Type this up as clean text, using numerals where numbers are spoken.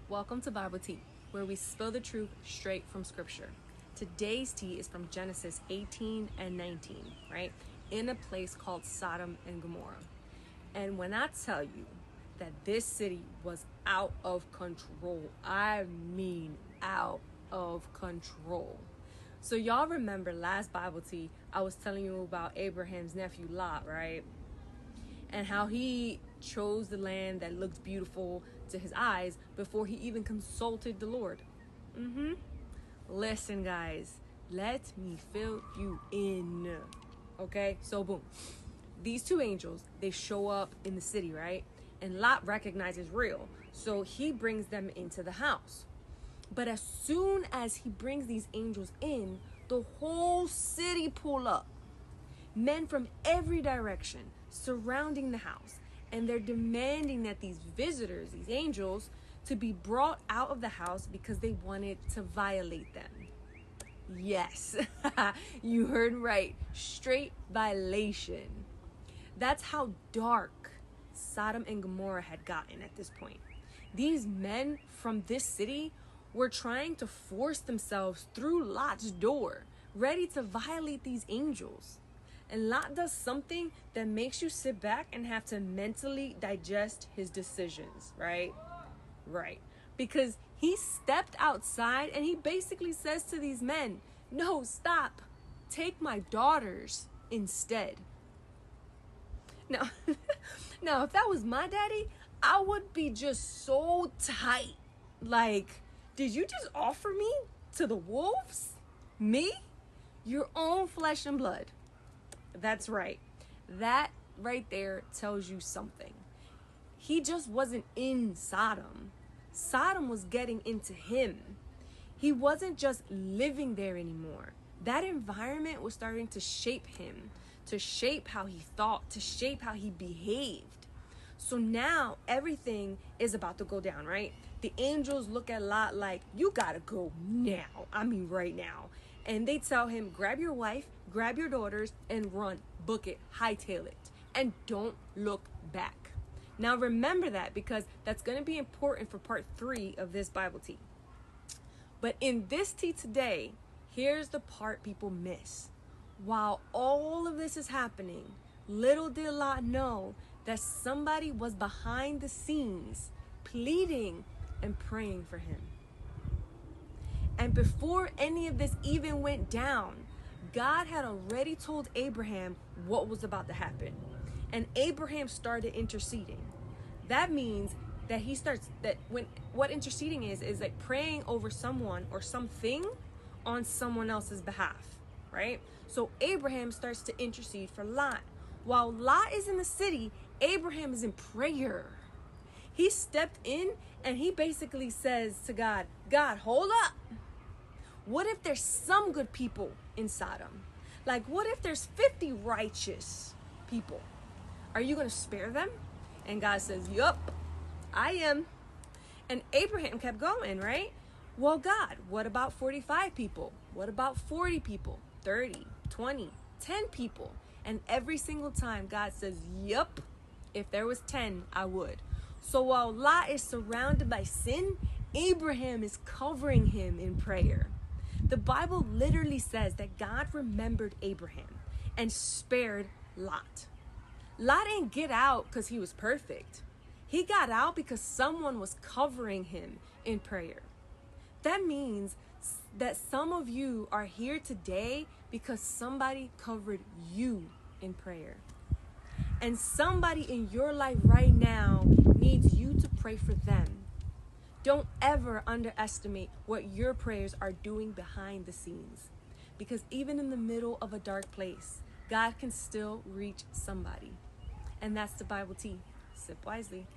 Welcome to Bible Tea, where we spill the truth straight from Scripture. Today's tea is from Genesis 18 and 19, right? In a place called Sodom and Gomorrah. And when I tell you that this city was out of control, I mean out of control. So y'all remember last Bible Tea, I was telling you about Abraham's nephew Lot, right? And how he chose the land that looked beautiful to his eyes before he even consulted the Lord. Listen, guys, let me fill you in. Okay, so boom. These two angels, they show up in the city, right? And Lot recognizes real, so he brings them into the house. But as soon as he brings these angels in, the whole city pull up. Men from every direction surrounding the house, and they're demanding that these visitors, these angels, to be brought out of the house because they wanted to violate them. Yes, you heard right. Straight violation. That's how dark Sodom and Gomorrah had gotten at this point. These men from this city were trying to force themselves through Lot's door, ready to violate these angels. And Lot does something that makes you sit back and have to mentally digest his decisions, right? Right. Because he stepped outside and he basically says to these men, no, stop. Take my daughters instead. Now, now, if that was my daddy, I would be just so tight. Like, did you just offer me to the wolves? Me? Your own flesh and blood. That's right. That right there tells you something. He just wasn't in Sodom. Sodom was getting into him. He wasn't just living there anymore. That environment was starting to shape him, to shape how he thought, to shape how he behaved. So now everything is about to go down, right? The angels look at Lot like, you gotta go now. I mean, right now. And they tell him, grab your wife, grab your daughters, and run. Book it, hightail it, and don't look back. Now remember that, because that's going to be important for part 3 of this Bible tea. But in this tea today, here's the part people miss. While all of this is happening, little did Lot know that somebody was behind the scenes pleading and praying for him. And before any of this even went down, God had already told Abraham what was about to happen. And Abraham started interceding. That means that what interceding is like praying over someone or something on someone else's behalf, right? So Abraham starts to intercede for Lot. While Lot is in the city, Abraham is in prayer. He stepped in and he basically says to God, God, hold up. What if there's some good people in Sodom? Like, what if there's 50 righteous people? Are you going to spare them? And God says, yup, I am. And Abraham kept going, right? Well, God, what about 45 people? What about 40 people? 30, 20, 10 people? And every single time God says, yup, if there was 10, I would. So while Lot is surrounded by sin, Abraham is covering him in prayer. The Bible literally says that God remembered Abraham and spared Lot. Lot didn't get out because he was perfect. He got out because someone was covering him in prayer. That means that some of you are here today because somebody covered you in prayer. And somebody in your life right now needs you to pray for them. Don't ever underestimate what your prayers are doing behind the scenes. Because even in the middle of a dark place, God can still reach somebody. And that's the Bible tea. Sip wisely.